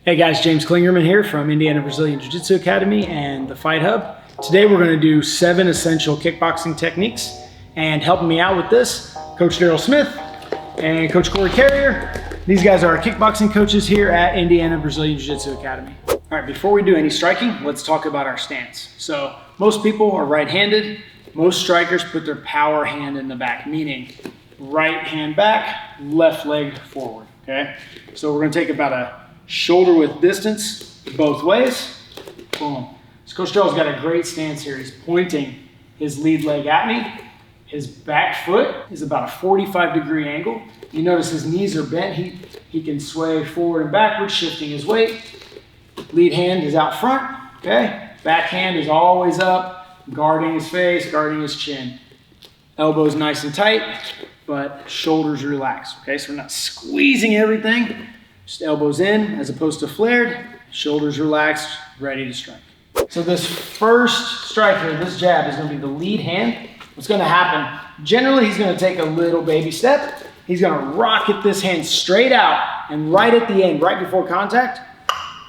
Hey guys, James Clingerman here from Indiana Brazilian Jiu-Jitsu Academy and the Fight Hub. Today we're going to do 7 essential kickboxing techniques, and helping me out with this, Coach Daryl Smith and Coach Corey Carrier. These guys are our kickboxing coaches here at Indiana Brazilian Jiu-Jitsu Academy. All right, before we do any striking, let's talk about our stance. So most people are right-handed. Most strikers put their power hand in the back, meaning right hand back, left leg forward, okay? So we're going to take about a shoulder width distance both ways. Boom. So Coach Daryl's got a great stance here. He's pointing his lead leg at me. His back foot is about a 45-degree angle. You notice his knees are bent. He can sway forward and backwards, shifting his weight. Lead hand is out front, okay? Back hand is always up, guarding his face, guarding his chin. Elbows nice and tight, but shoulders relaxed, okay? So we're not squeezing everything. Just elbows in as opposed to flared, shoulders relaxed, ready to strike. So this first strike here, this jab, is going to be the lead hand. What's going to happen, generally he's going to take a little baby step. He's going to rocket this hand straight out, and right at the end, right before contact,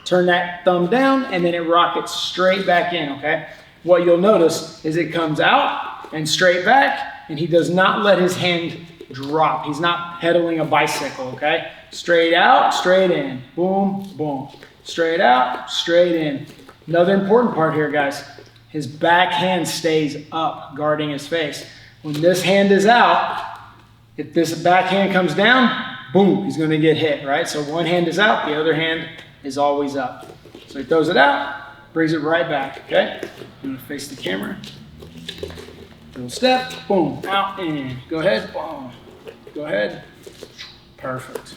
turn that thumb down, and then it rockets straight back in, okay? What you'll notice is it comes out and straight back, and he does not let his hand drop. He's not pedaling a bicycle, okay? Straight out, straight in, boom, boom. Straight out, straight in. Another important part here, guys, his back hand stays up, guarding his face. When this hand is out, if this back hand comes down, boom, he's gonna get hit, right? So one hand is out, the other hand is always up. So he throws it out, brings it right back, okay? I'm gonna face the camera. Little step, boom, out, in. Go ahead, boom. Go ahead. Perfect.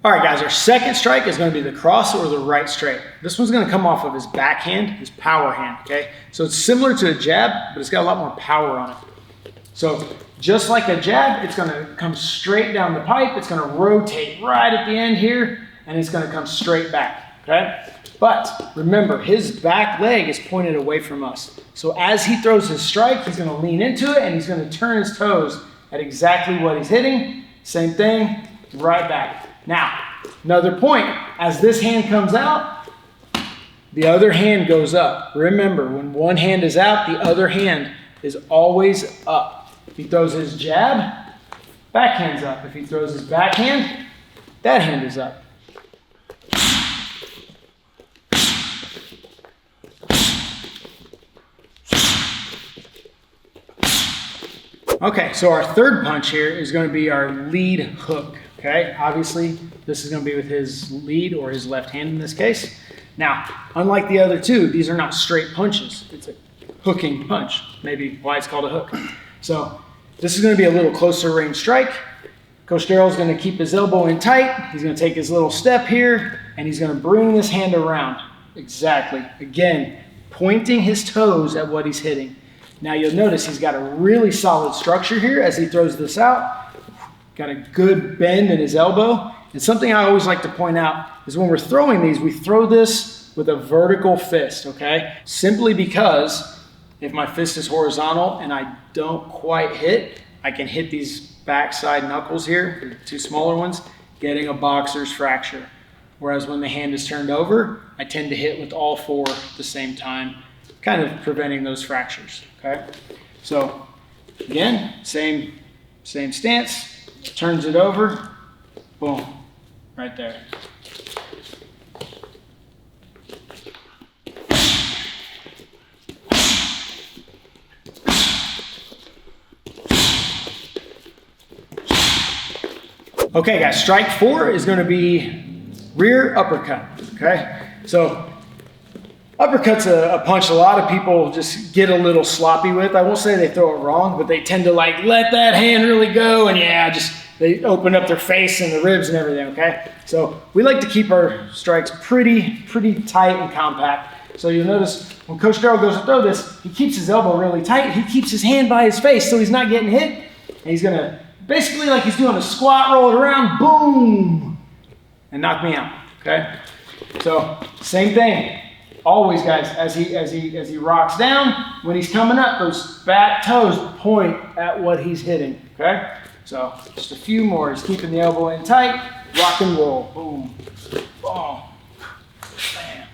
All right, guys, our second strike is going to be the cross or the right straight. This one's going to come off of his backhand, his power hand, okay? So it's similar to a jab, but it's got a lot more power on it. So just like a jab, it's going to come straight down the pipe. It's going to rotate right at the end here, and it's going to come straight back, okay? But remember, his back leg is pointed away from us. So as he throws his strike, he's going to lean into it, and he's going to turn his toes at exactly what he's hitting. Same thing, right back. Now, another point, as this hand comes out, the other hand goes up. Remember, when one hand is out, the other hand is always up. If he throws his jab, backhand's up. If he throws his backhand, that hand is up. Okay, so our third punch here is going to be our lead hook, okay? Obviously, this is going to be with his lead or his left hand in this case. Now, unlike the other two, these are not straight punches. It's a hooking punch, maybe why it's called a hook. So this is going to be a little closer range strike. Coach Daryl's going to keep his elbow in tight. He's going to take his little step here, and he's going to bring this hand around. Exactly. Again, pointing his toes at what he's hitting. Now you'll notice he's got a really solid structure here as he throws this out. Got a good bend in his elbow. And something I always like to point out is when we're throwing these, we throw this with a vertical fist, okay? Simply because if my fist is horizontal and I don't quite hit, I can hit these backside knuckles here, the two smaller ones, getting a boxer's fracture. Whereas when the hand is turned over, I tend to hit with all four at the same time, kind of preventing those fractures, okay? So again, same stance, turns it over, boom, right there. Okay guys, strike 4 is going to be rear uppercut, okay? So uppercut's a punch a lot of people just get a little sloppy with. I won't say they throw it wrong, but they tend to like let that hand really go, and yeah, just they open up their face and the ribs and everything, okay? So we like to keep our strikes pretty tight and compact. So you'll notice when Coach Daryl goes to throw this, he keeps his elbow really tight. He keeps his hand by his face so he's not getting hit. And he's gonna, basically like he's doing a squat, roll it around, boom, and knock me out, okay? So same thing. Always, guys, as he rocks down, when he's coming up, those fat toes point at what he's hitting, okay? So just a few more. He's keeping the elbow in tight, rock and roll. Boom, boom, bam.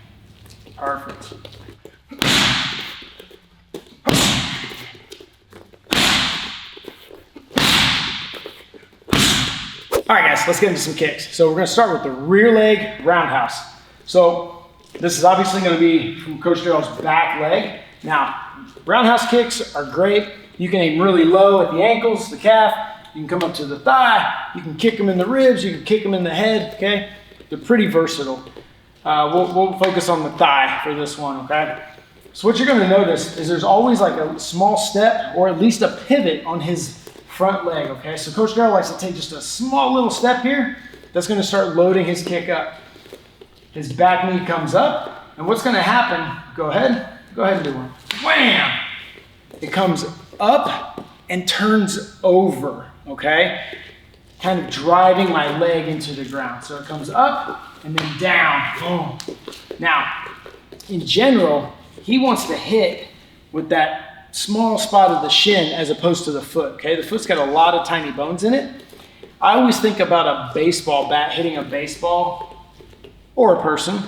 Perfect. All right, guys, let's get into some kicks. So we're gonna start with the rear leg roundhouse. So this is obviously gonna be from Coach Darrell's back leg. Now, roundhouse kicks are great. You can aim really low at the ankles, the calf. You can come up to the thigh. You can kick them in the ribs. You can kick them in the head, okay? They're pretty versatile. We'll focus on the thigh for this one, okay? So what you're gonna notice is there's always like a small step or at least a pivot on his front leg, okay? So Coach Darrell likes to take just a small little step here. That's gonna start loading his kick up. His back knee comes up, and what's gonna happen, go ahead and do one. Wham! It comes up and turns over, okay? Kind of driving my leg into the ground. So it comes up and then down, boom. Now, in general, he wants to hit with that small spot of the shin as opposed to the foot, okay? The foot's got a lot of tiny bones in it. I always think about a baseball bat, hitting a baseball or a person,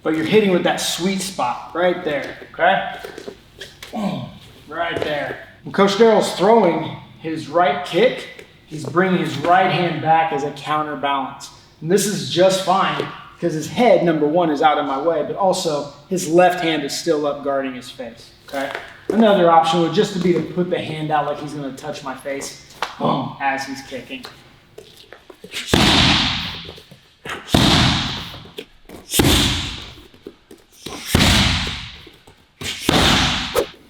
but you're hitting with that sweet spot right there, okay? Boom, right there. When Coach Darrell's throwing his right kick, he's bringing his right hand back as a counterbalance. And this is just fine because his head, number one, is out of my way, but also his left hand is still up guarding his face, okay? Another option would just be to put the hand out like he's gonna touch my face, boom, as he's kicking.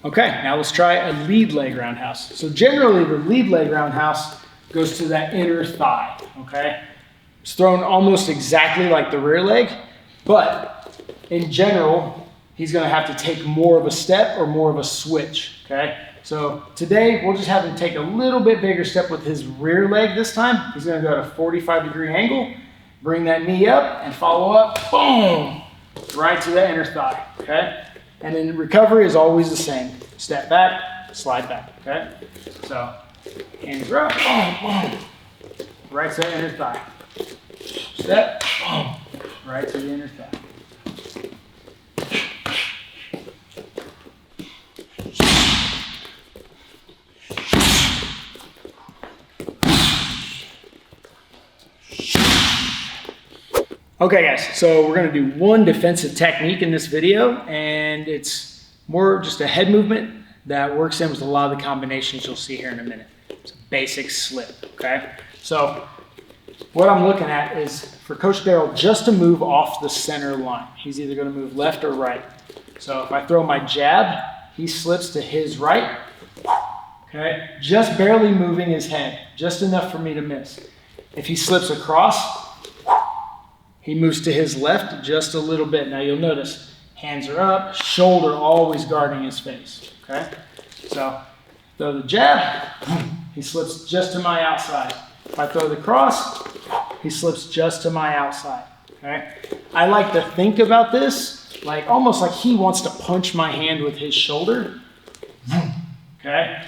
Okay, now let's try a lead leg roundhouse. So generally the lead leg roundhouse goes to that inner thigh, okay? It's thrown almost exactly like the rear leg, but in general, he's gonna have to take more of a step or more of a switch, okay? So today, we'll just have him take a little bit bigger step with his rear leg this time. He's gonna go at a 45-degree angle, bring that knee up and follow up, boom, right to the inner thigh, okay? And then recovery is always the same. Step back, slide back, okay? So, hands are up, boom, boom, right to the inner thigh. Step, boom, right to the inner thigh. Okay guys, so we're gonna do one defensive technique in this video, and it's more just a head movement that works in with a lot of the combinations you'll see here in a minute. It's a basic slip, okay? So what I'm looking at is for Coach Darrell just to move off the center line. He's either gonna move left or right. So if I throw my jab, he slips to his right, okay? Just barely moving his head, just enough for me to miss. If he slips across, he moves to his left just a little bit. Now you'll notice hands are up, shoulder always guarding his face, okay? So throw the jab, he slips just to my outside. If I throw the cross, he slips just to my outside, okay? I like to think about this like almost like he wants to punch my hand with his shoulder, okay?